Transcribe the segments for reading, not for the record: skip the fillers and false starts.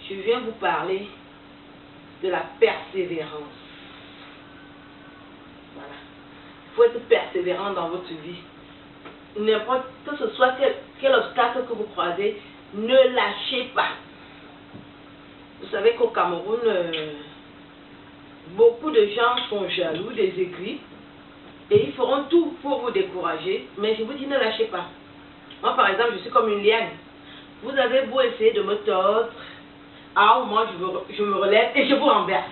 je viens vous parler de la persévérance. Voilà. Il faut être persévérant dans votre vie. N'importe que ce soit quel obstacle que vous croisez, ne lâchez pas. Vous savez qu'au Cameroun, beaucoup de gens sont jaloux, des aigris, et ils feront tout pour vous décourager, mais je vous dis ne lâchez pas. Moi par exemple, je suis comme une liane. Vous avez beau essayer de me tordre, à un moment je me relève et je vous renverse.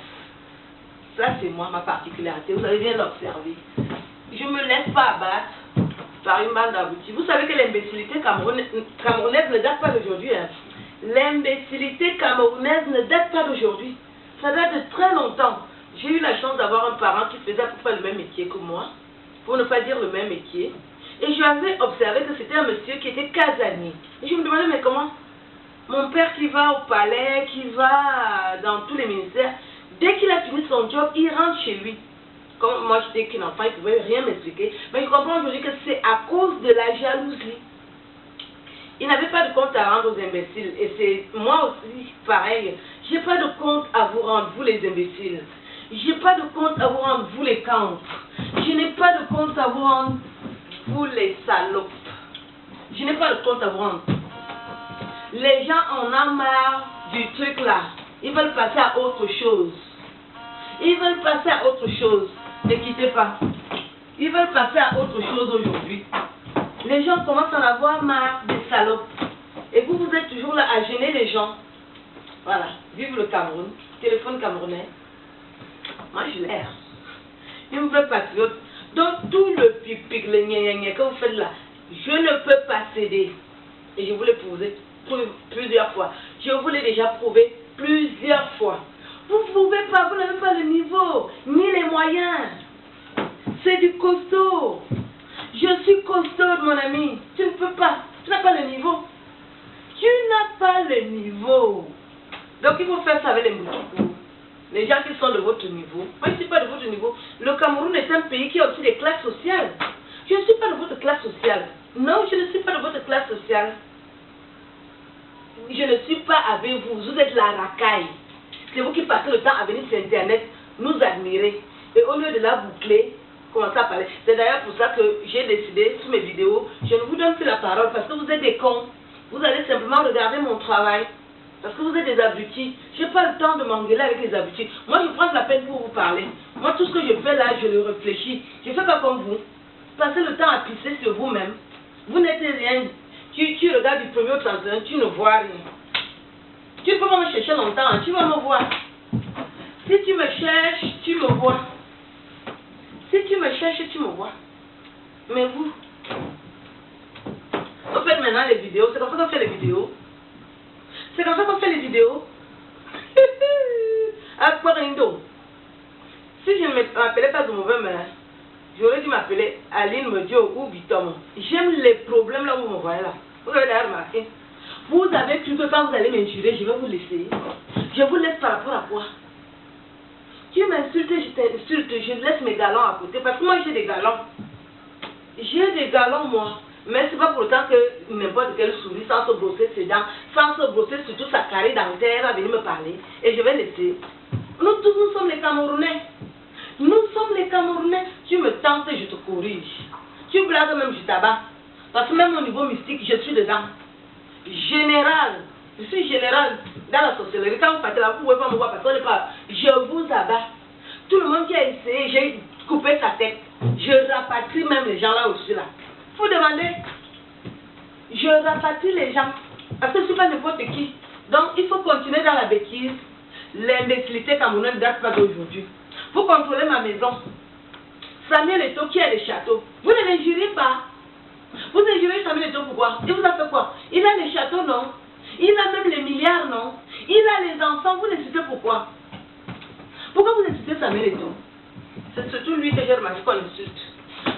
Ça c'est moi, ma particularité, vous allez bien l'observer. Je ne me laisse pas abattre par une bande d'abrutis. Vous savez que l'imbécilité camerounaise ne date pas d'aujourd'hui. Hein. L'imbécilité camerounaise ne date pas d'aujourd'hui. Ça date de très longtemps. J'ai eu la chance d'avoir un parent qui faisait à peu près le même métier que moi, pour ne pas dire le même métier. Et je avais observé que c'était un monsieur qui était casanier. Et je me demandais, mais comment? Mon père qui va au palais, qui va dans tous les ministères, dès qu'il a fini son job, il rentre chez lui. Comme moi j'étais qu'un enfant, il ne pouvait rien m'expliquer. Mais je comprends aujourd'hui que c'est à cause de la jalousie. Il n'avait pas de compte à rendre aux imbéciles. Et c'est moi aussi pareil. Je n'ai pas de compte à vous rendre, vous les imbéciles. Je n'ai pas de compte à vous rendre, vous les cancres. Je n'ai pas de compte à vous rendre, vous les salopes. Je n'ai pas de compte à vous rendre. Les gens en ont marre du truc là. Ils veulent passer à autre chose. Ils veulent passer à autre chose. Ne quittez pas. Ils veulent passer à autre chose aujourd'hui. Les gens commencent à en avoir marre des salopes. Et vous, vous êtes toujours là à gêner les gens. Voilà. Vive le Cameroun. Téléphone camerounais. Moi, je l'air. Une vraie patriote. Donc, tout le pipic, le gna que vous faites là, je ne peux pas céder. Et je vous l'ai prouvé plusieurs fois. Je vous l'ai déjà prouvé plusieurs fois. Vous ne pouvez pas, vous n'avez pas le niveau, ni les moyens. C'est du costaud. Je suis costaud, mon ami. Tu ne peux pas. Tu n'as pas le niveau. Tu n'as pas le niveau. Donc il faut faire ça avec les moutons. Les gens qui sont de votre niveau. Moi, je ne suis pas de votre niveau. Le Cameroun est un pays qui a aussi des classes sociales. Je ne suis pas de votre classe sociale. Non, je ne suis pas de votre classe sociale. Je ne suis pas avec vous. Vous êtes la racaille. C'est vous qui passez le temps à venir sur Internet nous admirer. Et au lieu de la boucler, commencer à parler. C'est d'ailleurs pour ça que j'ai décidé, sur mes vidéos, je ne vous donne plus la parole parce que vous êtes des cons. Vous allez simplement regarder mon travail. Parce que vous êtes des abrutis. Je n'ai pas le temps de m'engueuler avec les abrutis. Moi, je prends la peine pour vous parler. Moi, tout ce que je fais là, je le réfléchis. Je ne fais pas comme vous. Passez le temps à pisser sur vous-même. Vous n'êtes rien. Tu regardes du 1er au 31, tu ne vois rien. Tu ne peux pas me chercher longtemps, hein, tu vas me voir. Si tu me cherches, tu me vois. Si tu me cherches, tu me vois. Mais vous faites maintenant les vidéos. C'est comme ça qu'on fait les vidéos. C'est comme ça qu'on fait les vidéos. Aquarindo. Si je ne m'appelais pas de mauvais main, j'aurais dû m'appeler Aline Medio ou Bitom. J'aime les problèmes là où vous me voyez là. Vous avez d'ailleurs remarqué. Vous avez cru que quand vous allez m'injurer, je vais vous laisser. Je vous laisse par rapport à quoi? Tu m'insultes, je t'insulte, je laisse mes galons à côté. Parce que moi j'ai des galons. J'ai des galons moi. Mais c'est pas pour autant que n'importe quelle souris sans se brosser ses dents, sans se brosser surtout sa carrée dentaire va venir me parler. Et je vais laisser. Nous tous, nous sommes les Camerounais. Nous sommes les Camerounais. Tu me tentes, je te corrige. Tu blagues même, je t'abats. Parce que même au niveau mystique, je suis dedans. Général. Je suis général dans la sorcellerie. Quand vous partez là, vous ne pouvez pas me voir parce qu'on n'est pas. Je vous abats. Tout le monde qui a essayé, j'ai coupé sa tête. Je rapatrie même les gens là où je suis là. Vous demandez. Je rapatrie les gens. Parce que je ne suis pas n'importe qui. Donc il faut continuer dans la bêtise. L'imbécilité camerounaise ne date pas d'aujourd'hui. Vous contrôlez ma maison. Samuel Eto'o qui a des châteaux. Vous ne les jurez pas. Vous injurez Samuel Eto'o pourquoi? Il vous a fait quoi? Il a les châteaux, non? Il a même les milliards, non? Il a les enfants, vous l'insultez pourquoi? Pourquoi vous insultez Samuel Eto'o? C'est surtout lui que j'ai remarqué qu'on insulte.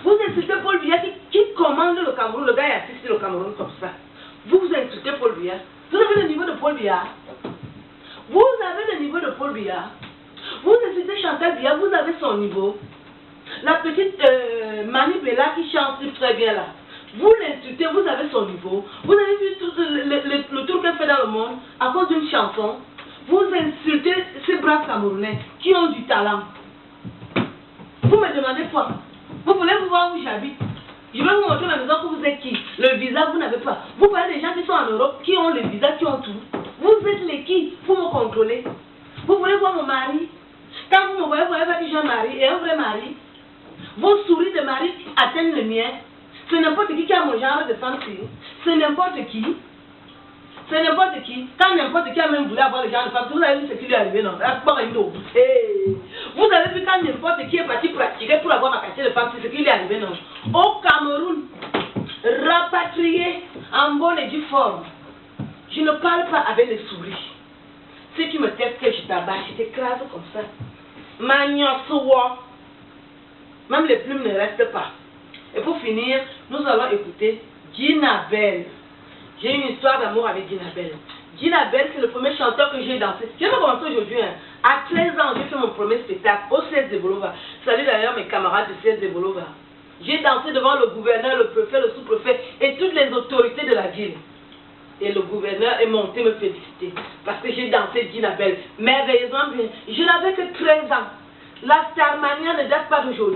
Vous insultez Paul Biya qui commande le Cameroun, le gars est assis sur le Cameroun comme ça. Vous insultez Paul Biya. Vous avez le niveau de Paul Biya. Vous avez le niveau de Paul Biya. Vous insultez Chantal Biya, vous avez son niveau. La petite Mani Bella qui chante très bien là. Vous l'insultez, vous avez son niveau. Vous avez vu tout le tour qu'elle fait dans le monde à cause d'une chanson. Vous insultez ces braves Camerounais qui ont du talent. Vous me demandez quoi? Vous voulez voir où j'habite? Je vais vous montrer ma maison que vous êtes qui? Le visa, vous n'avez pas. Vous parlez des gens qui sont en Europe, qui ont le visa, qui ont tout. Vous êtes les qui? Vous me contrôlez. Vous voulez voir mon mari? Quand vous me voyez, vous voyez pas que j'ai un mari et un vrai mari. Vos souris de mari atteignent le mien. C'est n'importe qui a mon genre de femme. C'est n'importe qui. C'est n'importe qui. Quand n'importe qui a même voulu avoir le genre de femme, vous avez vu ce qui lui est arrivé, non? Vous avez vu quand n'importe qui est parti pratiquer pour avoir ma quartier de femme, c'est ce qui lui est arrivé, non? Au Cameroun, rapatrié en bonne et due forme. Je ne parle pas avec les souris. Si tu me testes que je t'abat, je t'écrase comme ça. Magnosoua. Même les plumes ne restent pas. Et pour finir, nous allons écouter Djinabel. J'ai une histoire d'amour avec Djinabel. Djinabel, c'est le premier chanteur que j'ai dansé. Je vais commencer aujourd'hui. À 13 ans, j'ai fait mon premier spectacle au 16 de Bolova. Salut d'ailleurs mes camarades du 16 de Bolova. J'ai dansé devant le gouverneur, le préfet, le sous-préfet et toutes les autorités de la ville. Et le gouverneur est monté me féliciter parce que j'ai dansé Djinabel merveilleusement bien. Je n'avais que 13 ans. La Starmania ne date pas d'aujourd'hui.